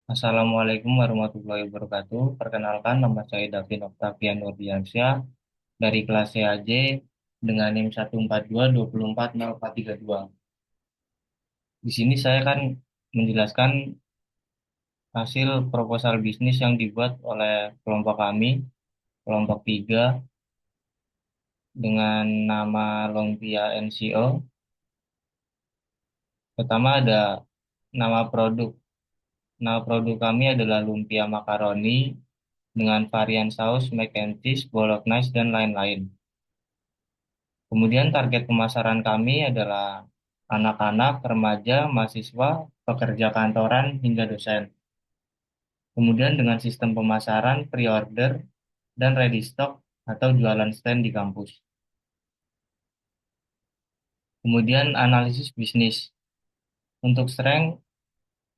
Assalamualaikum warahmatullahi wabarakatuh. Perkenalkan, nama saya Davin Octavian Nurdiansyah dari kelas CAJ dengan NIM 142204042. Di sini saya akan menjelaskan hasil proposal bisnis yang dibuat oleh kelompok kami, kelompok 3, dengan nama Lumpia NCO. Pertama ada nama produk. Nama produk kami adalah lumpia makaroni dengan varian saus mac and cheese, bolognese, dan lain-lain. Kemudian target pemasaran kami adalah anak-anak, remaja, mahasiswa, pekerja kantoran, hingga dosen. Kemudian dengan sistem pemasaran pre-order dan ready stock atau jualan stand di kampus. Kemudian analisis bisnis. Untuk strength,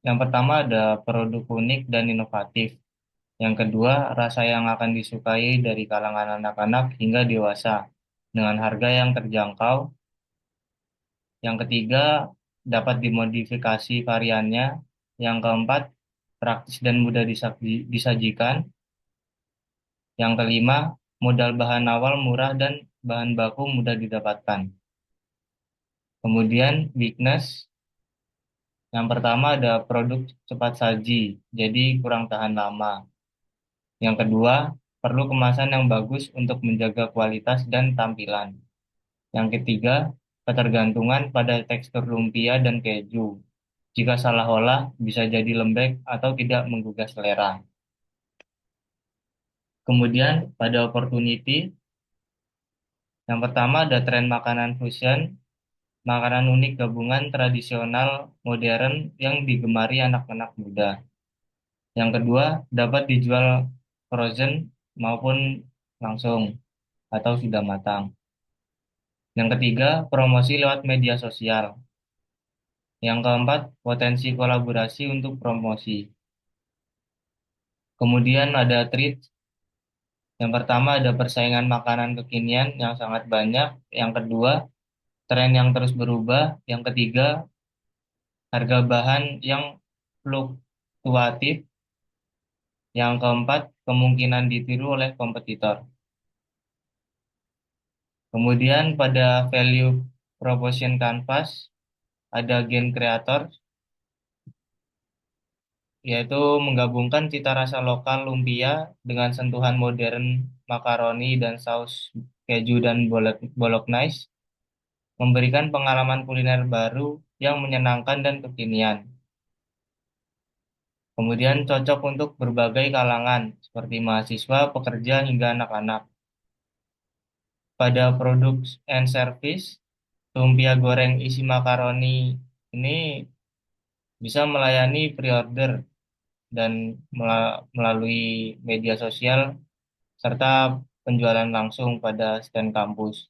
yang pertama ada produk unik dan inovatif. Yang kedua, rasa yang akan disukai dari kalangan anak-anak hingga dewasa dengan harga yang terjangkau. Yang ketiga, dapat dimodifikasi variannya. Yang keempat, praktis dan mudah disajikan. Yang kelima, modal bahan awal murah dan bahan baku mudah didapatkan. Kemudian, weakness. Yang pertama ada produk cepat saji, jadi kurang tahan lama. Yang kedua, perlu kemasan yang bagus untuk menjaga kualitas dan tampilan. Yang ketiga, ketergantungan pada tekstur lumpia dan keju. Jika salah olah, bisa jadi lembek atau tidak menggugah selera. Kemudian, pada opportunity, yang pertama ada tren makanan fusion, makanan unik gabungan tradisional modern yang digemari anak-anak muda. Yang kedua, dapat dijual frozen maupun langsung atau sudah matang. Yang ketiga, promosi lewat media sosial. Yang keempat, potensi kolaborasi untuk promosi. Kemudian ada treat. Yang pertama ada persaingan makanan kekinian yang sangat banyak. Yang kedua, tren yang terus berubah. Yang ketiga, harga bahan yang fluktuatif. Yang keempat, kemungkinan ditiru oleh kompetitor. Kemudian pada value proposition canvas, ada gen creator, yaitu menggabungkan cita rasa lokal lumpia dengan sentuhan modern makaroni dan saus keju dan bolognese, memberikan pengalaman kuliner baru yang menyenangkan dan kekinian. Kemudian cocok untuk berbagai kalangan, seperti mahasiswa, pekerja, hingga anak-anak. Pada produk and service, lumpia goreng isi makaroni ini bisa melayani pre-order dan melalui media sosial serta penjualan langsung pada stand kampus.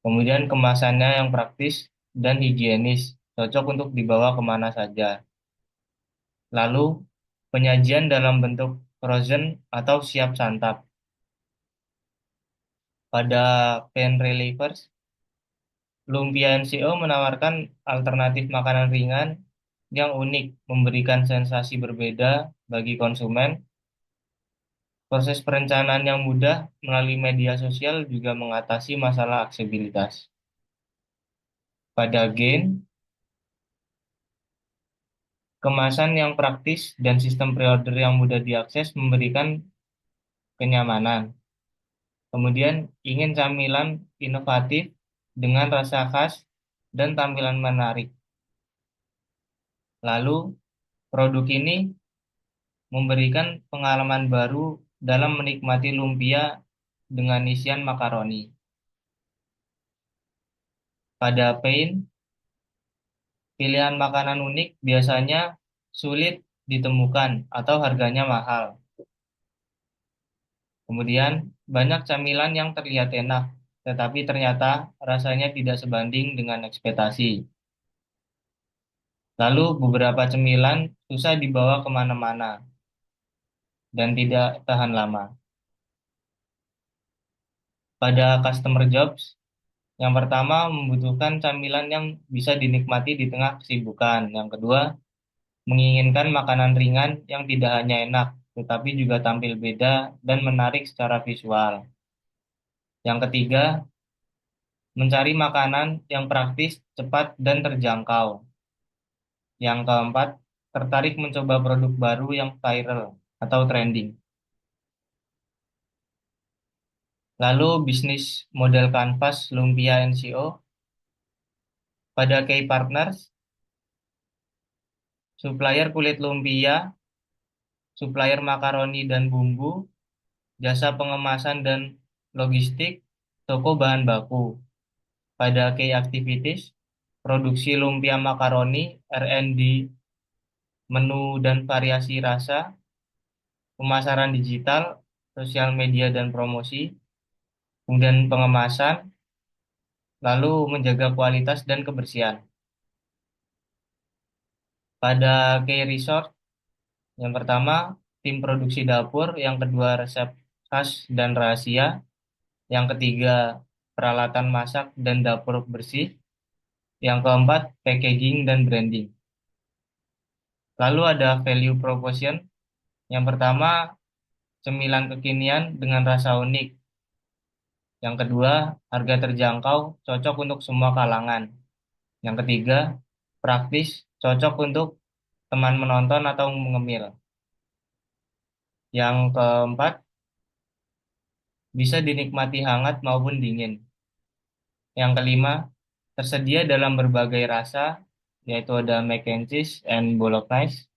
Kemudian kemasannya yang praktis dan higienis, cocok untuk dibawa kemana saja. Lalu penyajian dalam bentuk frozen atau siap santap. Pada pain relievers, Lumpia NCO menawarkan alternatif makanan ringan yang unik, memberikan sensasi berbeda bagi konsumen. Proses perencanaan yang mudah melalui media sosial juga mengatasi masalah aksesibilitas. Pada Gain, kemasan yang praktis dan sistem pre-order yang mudah diakses memberikan kenyamanan. Kemudian ingin camilan inovatif dengan rasa khas dan tampilan menarik. Lalu produk ini memberikan pengalaman baru dalam menikmati lumpia dengan isian makaroni. Pada Pain, pilihan makanan unik biasanya sulit ditemukan atau harganya mahal. Kemudian, banyak camilan yang terlihat enak, tetapi ternyata rasanya tidak sebanding dengan ekspektasi. Lalu, beberapa cemilan susah dibawa kemana-mana dan tidak tahan lama. Pada customer jobs, yang pertama membutuhkan camilan yang bisa dinikmati di tengah kesibukan. Yang kedua, menginginkan makanan ringan yang tidak hanya enak, tetapi juga tampil beda dan menarik secara visual. Yang ketiga, mencari makanan yang praktis, cepat, dan terjangkau. Yang keempat, tertarik mencoba produk baru yang viral atau trending. Lalu bisnis model kanvas lumpia NCO pada key partners, supplier kulit lumpia, supplier makaroni dan bumbu, jasa pengemasan dan logistik, toko bahan baku. Pada key activities, produksi lumpia makaroni, R&D, menu dan variasi rasa, pemasaran digital, sosial media dan promosi, kemudian pengemasan, lalu menjaga kualitas dan kebersihan. Pada key resort, yang pertama, tim produksi dapur, yang kedua resep khas dan rahasia, yang ketiga peralatan masak dan dapur bersih, yang keempat packaging dan branding. Lalu ada value proposition, yang pertama cemilan kekinian dengan rasa unik, yang kedua harga terjangkau, cocok untuk semua kalangan, yang ketiga praktis, cocok untuk teman menonton atau mengemil, yang keempat bisa dinikmati hangat maupun dingin. Yang kelima, tersedia dalam berbagai rasa, yaitu ada mac and cheese and bolognese.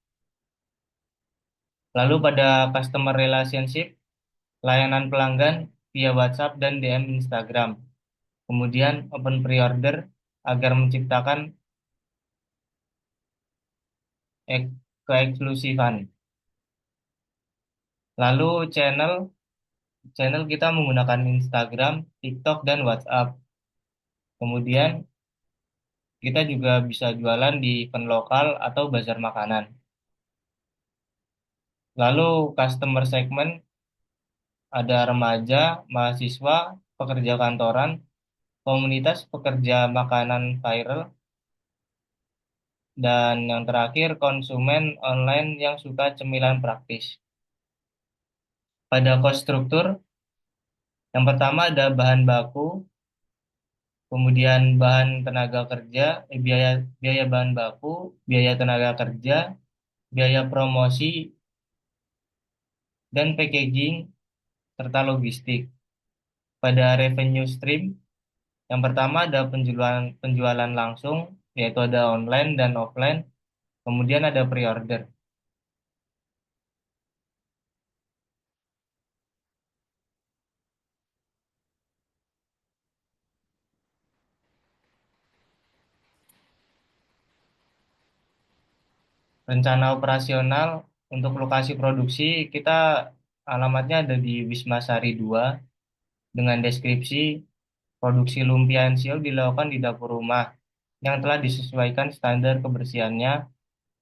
Lalu pada customer relationship, layanan pelanggan via WhatsApp dan DM Instagram. Kemudian open pre-order agar menciptakan keeksklusifan. Lalu channel, channel kita menggunakan Instagram, TikTok, dan WhatsApp. Kemudian kita juga bisa jualan di event lokal atau bazar makanan. Lalu customer segment ada remaja, mahasiswa, pekerja kantoran, komunitas pekerja makanan viral, dan yang terakhir konsumen online yang suka cemilan praktis. Pada cost struktur, yang pertama ada bahan baku, kemudian bahan tenaga kerja, biaya biaya bahan baku, biaya tenaga kerja, biaya promosi, dan packaging serta logistik. Pada revenue stream, yang pertama ada penjualan penjualan langsung, yaitu ada online dan offline, kemudian ada pre-order. Rencana operasional untuk lokasi produksi kita alamatnya ada di Wisma Sari 2 dengan deskripsi produksi lumpia NCO dilakukan di dapur rumah yang telah disesuaikan standar kebersihannya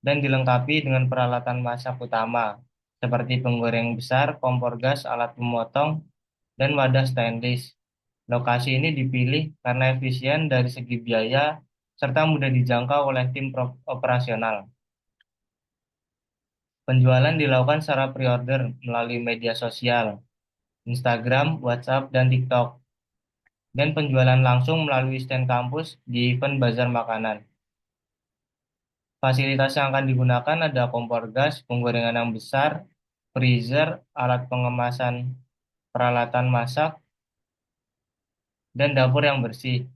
dan dilengkapi dengan peralatan masak utama seperti penggoreng besar, kompor gas, alat pemotong, dan wadah stainless. Lokasi ini dipilih karena efisien dari segi biaya serta mudah dijangkau oleh tim operasional. Penjualan dilakukan secara pre-order melalui media sosial, Instagram, WhatsApp, dan TikTok, dan penjualan langsung melalui stand kampus di event bazar makanan. Fasilitas yang akan digunakan ada kompor gas, penggorengan yang besar, freezer, alat pengemasan peralatan masak, dan dapur yang bersih.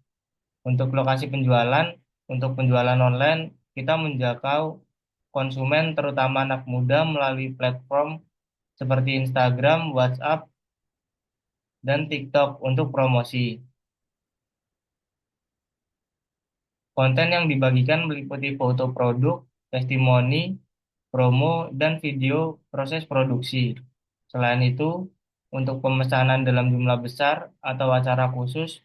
Untuk lokasi penjualan, untuk penjualan online, kita menjangkau konsumen terutama anak muda melalui platform seperti Instagram, WhatsApp, dan TikTok untuk promosi. Konten yang dibagikan meliputi foto produk, testimoni, promo, dan video proses produksi. Selain itu, untuk pemesanan dalam jumlah besar atau acara khusus,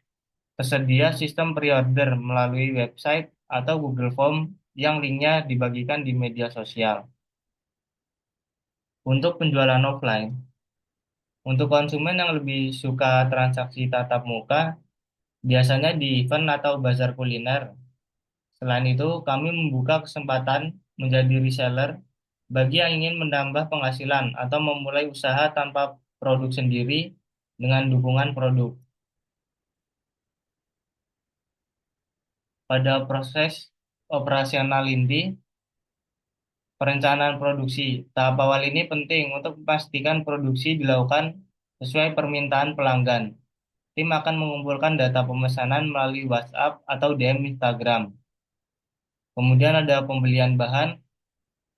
tersedia sistem pre-order melalui website atau Google Form yang linknya dibagikan di media sosial. Untuk penjualan offline, untuk konsumen yang lebih suka transaksi tatap muka, biasanya di event atau bazar kuliner. Selain itu, kami membuka kesempatan menjadi reseller bagi yang ingin menambah penghasilan atau memulai usaha tanpa produk sendiri dengan dukungan produk. Pada proses operasional inti, perencanaan produksi. Tahap awal ini penting untuk memastikan produksi dilakukan sesuai permintaan pelanggan. Tim akan mengumpulkan data pemesanan melalui WhatsApp atau DM Instagram. Kemudian ada pembelian bahan.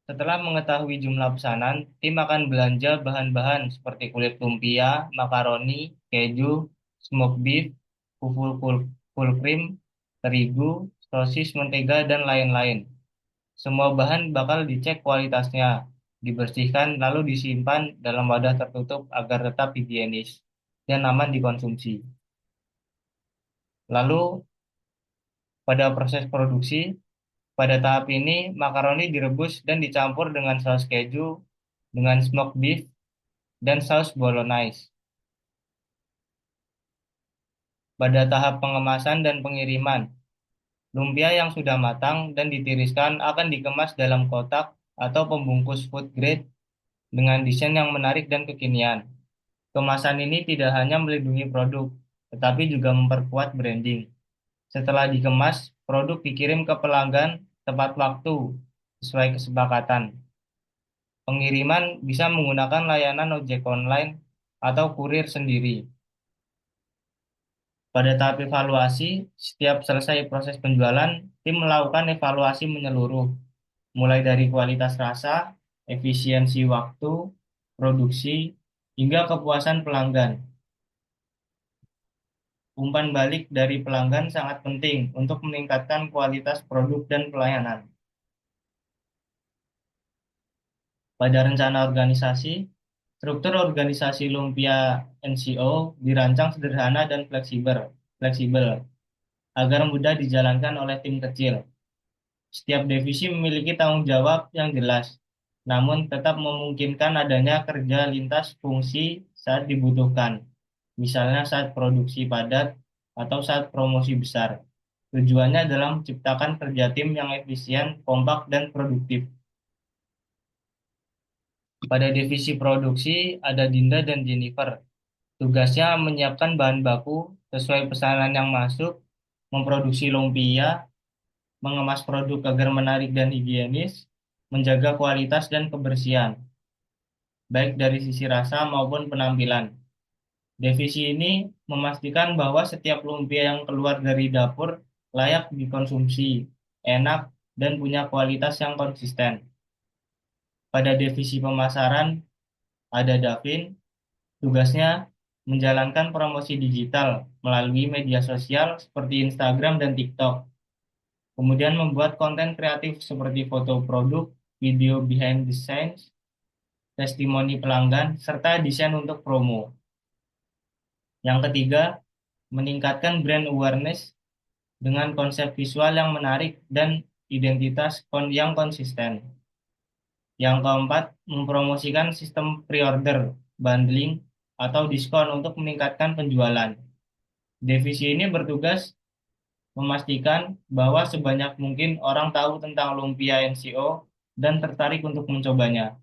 Setelah mengetahui jumlah pesanan, tim akan belanja bahan-bahan seperti kulit lumpia, makaroni, keju, smoked beef, full cream, terigu, sosis, mentega, dan lain-lain. Semua bahan bakal dicek kualitasnya, dibersihkan, lalu disimpan dalam wadah tertutup agar tetap higienis dan aman dikonsumsi. Lalu, pada proses produksi, pada tahap ini makaroni direbus dan dicampur dengan saus keju, dengan smoked beef, dan saus bolognese. Pada tahap pengemasan dan pengiriman, lumpia yang sudah matang dan ditiriskan akan dikemas dalam kotak atau pembungkus food grade dengan desain yang menarik dan kekinian. Kemasan ini tidak hanya melindungi produk, tetapi juga memperkuat branding. Setelah dikemas, produk dikirim ke pelanggan tepat waktu sesuai kesepakatan. Pengiriman bisa menggunakan layanan ojek online atau kurir sendiri. Pada tahap evaluasi, setiap selesai proses penjualan, tim melakukan evaluasi menyeluruh, mulai dari kualitas rasa, efisiensi waktu, produksi, hingga kepuasan pelanggan. Umpan balik dari pelanggan sangat penting untuk meningkatkan kualitas produk dan pelayanan. Pada rencana organisasi, struktur organisasi Lumpia NCO dirancang sederhana dan fleksibel agar mudah dijalankan oleh tim kecil. Setiap divisi memiliki tanggung jawab yang jelas, namun tetap memungkinkan adanya kerja lintas fungsi saat dibutuhkan, misalnya saat produksi padat atau saat promosi besar. Tujuannya adalah menciptakan kerja tim yang efisien, kompak, dan produktif. Pada divisi produksi ada Dinda dan Jennifer. Tugasnya menyiapkan bahan baku sesuai pesanan yang masuk, memproduksi lumpia, mengemas produk agar menarik dan higienis, menjaga kualitas dan kebersihan, baik dari sisi rasa maupun penampilan. Divisi ini memastikan bahwa setiap lumpia yang keluar dari dapur layak dikonsumsi, enak, dan punya kualitas yang konsisten. Pada divisi pemasaran ada Davin, tugasnya menjalankan promosi digital melalui media sosial seperti Instagram dan TikTok. Kemudian membuat konten kreatif seperti foto produk, video behind the scenes, testimoni pelanggan, serta desain untuk promo. Yang ketiga, meningkatkan brand awareness dengan konsep visual yang menarik dan identitas yang konsisten. Yang keempat, mempromosikan sistem pre-order, bundling, atau diskon untuk meningkatkan penjualan. Divisi ini bertugas memastikan bahwa sebanyak mungkin orang tahu tentang lumpia NCO dan tertarik untuk mencobanya.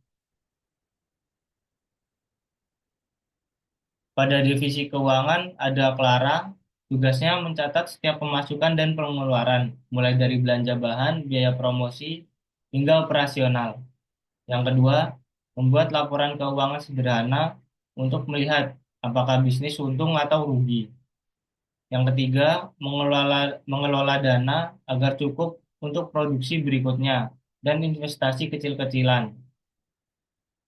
Pada divisi keuangan ada Clara, tugasnya mencatat setiap pemasukan dan pengeluaran, mulai dari belanja bahan, biaya promosi, hingga operasional. Yang kedua, membuat laporan keuangan sederhana untuk melihat apakah bisnis untung atau rugi. Yang ketiga, mengelola dana agar cukup untuk produksi berikutnya dan investasi kecil-kecilan.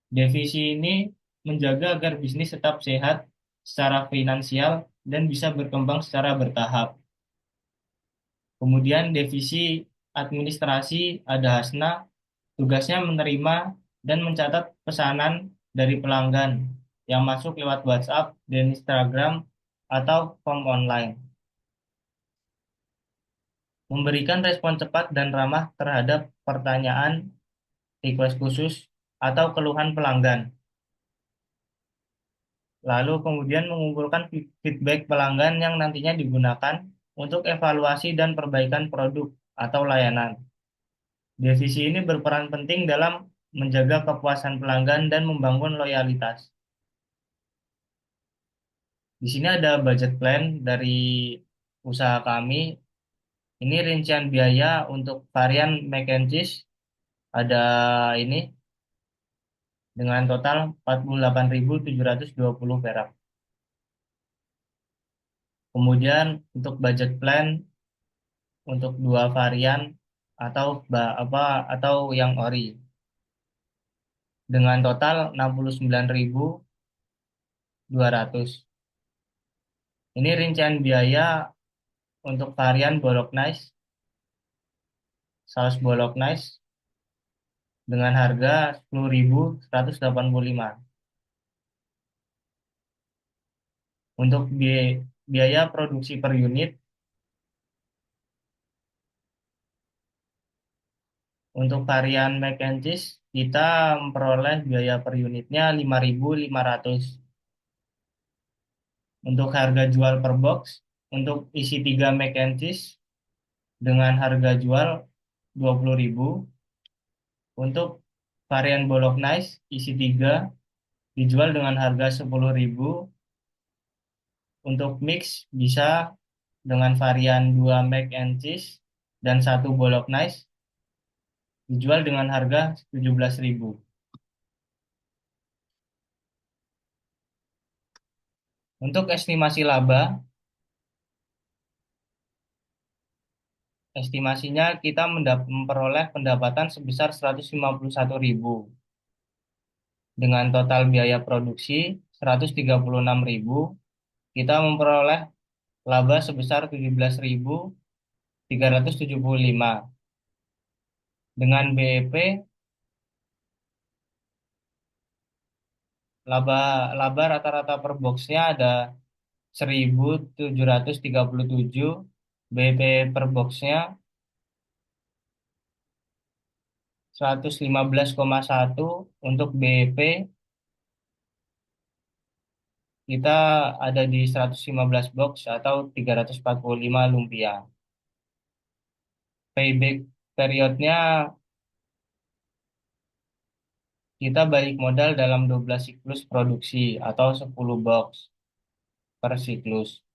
Divisi ini menjaga agar bisnis tetap sehat secara finansial dan bisa berkembang secara bertahap. Kemudian divisi administrasi ada Hasna, tugasnya menerima dan mencatat pesanan dari pelanggan yang masuk lewat WhatsApp dan Instagram atau form online. Memberikan respon cepat dan ramah terhadap pertanyaan, request khusus, atau keluhan pelanggan. Lalu kemudian mengumpulkan feedback pelanggan yang nantinya digunakan untuk evaluasi dan perbaikan produk atau layanan. Divisi ini berperan penting dalam menjaga kepuasan pelanggan dan membangun loyalitas. Di sini ada budget plan dari usaha kami. Ini rincian biaya untuk varian mac and cheese ada ini dengan total 48.720 perak. Kemudian untuk budget plan untuk dua varian atau yang ori dengan total 69.200. Ini rincian biaya untuk varian Bolognese, saus Bolognese dengan harga 10.185. Untuk biaya produksi per unit, untuk varian mac and cheese, kita memperoleh biaya per unitnya 5.500. Untuk harga jual per box, untuk isi 3 mac and cheese dengan harga jual 20.000. Untuk varian Bolognese isi 3 dijual dengan harga 10.000. Untuk mix bisa dengan varian 2 mac and cheese dan satu Bolognese dijual dengan harga 17.000. Untuk estimasi laba, estimasinya kita memperoleh pendapatan sebesar 151.000 dengan total biaya produksi 136.000. Kita memperoleh laba sebesar 17.375. Dengan BEP, laba laba rata-rata per boxnya ada 1.737. BEP per boxnya 115,1. Untuk BEP kita ada di 115 box atau 345 lumpia. Payback periodnya kita balik modal dalam 12 siklus produksi atau 10 box per siklus.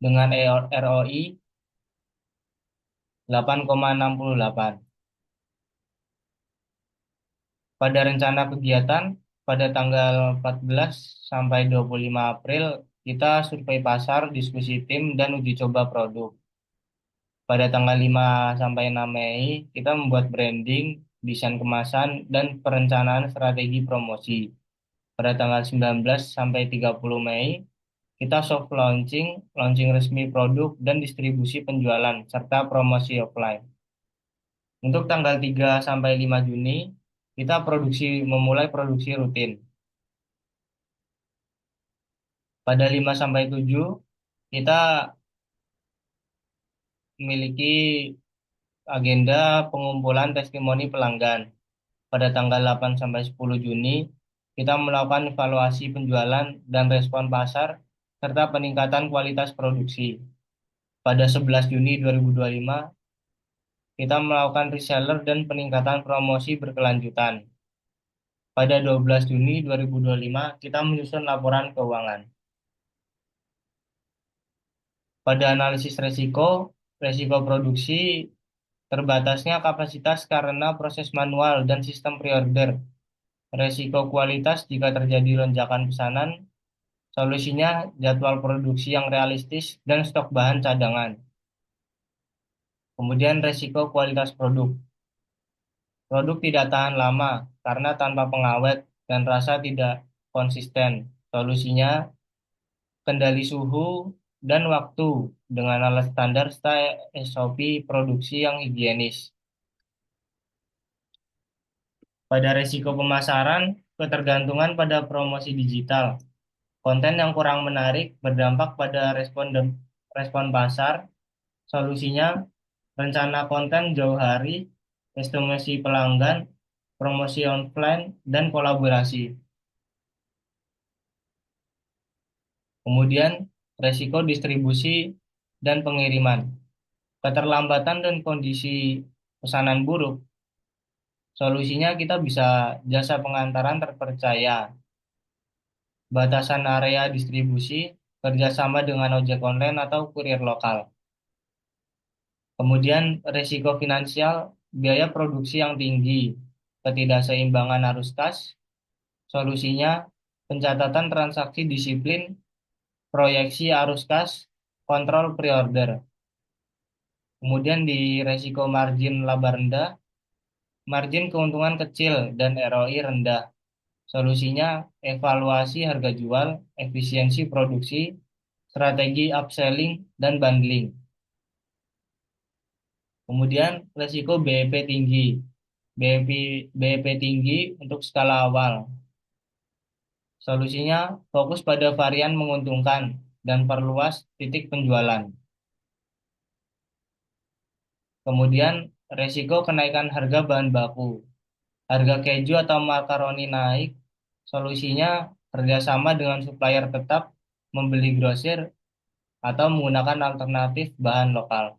Dengan ROI 8,68. Pada rencana kegiatan, pada tanggal 14 sampai 25 April, kita survei pasar, diskusi tim, dan uji coba produk. Pada tanggal 5 sampai 6 Mei, kita membuat branding, desain kemasan, dan perencanaan strategi promosi. Pada tanggal 19 sampai 30 Mei, kita soft launching, launching resmi produk, dan distribusi penjualan, serta promosi offline. Untuk tanggal 3 sampai 5 Juni, kita memulai produksi rutin. Pada 5 sampai 7, kita memiliki agenda pengumpulan testimoni pelanggan. Pada tanggal 8 sampai 10 Juni, kita melakukan evaluasi penjualan dan respon pasar, serta peningkatan kualitas produksi. Pada 11 Juni 2025, kita melakukan reseller dan peningkatan promosi berkelanjutan. Pada 12 Juni 2025, kita menyusun laporan keuangan. Pada analisis resiko produksi terbatasnya kapasitas karena proses manual dan sistem pre-order. Resiko kualitas jika terjadi lonjakan pesanan, solusinya jadwal produksi yang realistis dan stok bahan cadangan. Kemudian resiko kualitas produk. Produk tidak tahan lama karena tanpa pengawet dan rasa tidak konsisten. Solusinya kendali suhu dan waktu dengan alat standar SOP produksi yang higienis. Pada resiko pemasaran, ketergantungan pada promosi digital. Konten yang kurang menarik berdampak pada respon pasar. Solusinya, rencana konten jauh hari, estimasi pelanggan, promosi offline, dan kolaborasi. Kemudian, resiko distribusi dan pengiriman. Keterlambatan dan kondisi pesanan buruk. Solusinya kita bisa jasa pengantaran terpercaya, batasan area distribusi, kerjasama dengan ojek online atau kurir lokal. Kemudian risiko finansial, biaya produksi yang tinggi, ketidakseimbangan arus kas. Solusinya pencatatan transaksi disiplin, proyeksi arus kas, kontrol pre-order. Kemudian di risiko margin laba rendah, margin keuntungan kecil dan ROI rendah. Solusinya evaluasi harga jual, efisiensi produksi, strategi upselling, dan bundling. Kemudian risiko BEP tinggi. BEP tinggi untuk skala awal. Solusinya fokus pada varian menguntungkan dan perluas titik penjualan. Kemudian risiko kenaikan harga bahan baku. Harga keju atau makaroni naik. Solusinya kerjasama dengan supplier tetap, membeli grosir, atau menggunakan alternatif bahan lokal.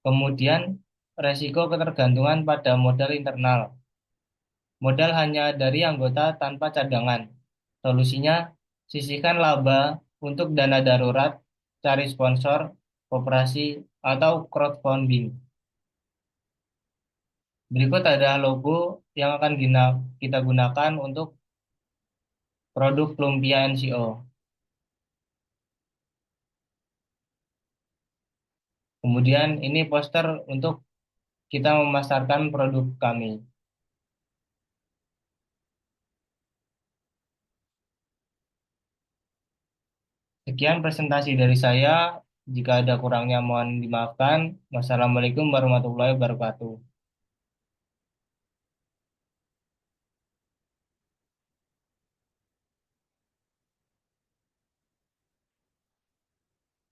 Kemudian resiko ketergantungan pada modal internal. Modal hanya dari anggota tanpa cadangan. Solusinya, sisihkan laba untuk dana darurat, cari sponsor, koperasi, atau crowdfunding. Berikut ada logo yang akan kita gunakan untuk produk lumpia NCO. Kemudian ini poster untuk kita memasarkan produk kami. Sekian presentasi dari saya. Jika ada kurangnya mohon dimaafkan. Wassalamualaikum warahmatullahi wabarakatuh.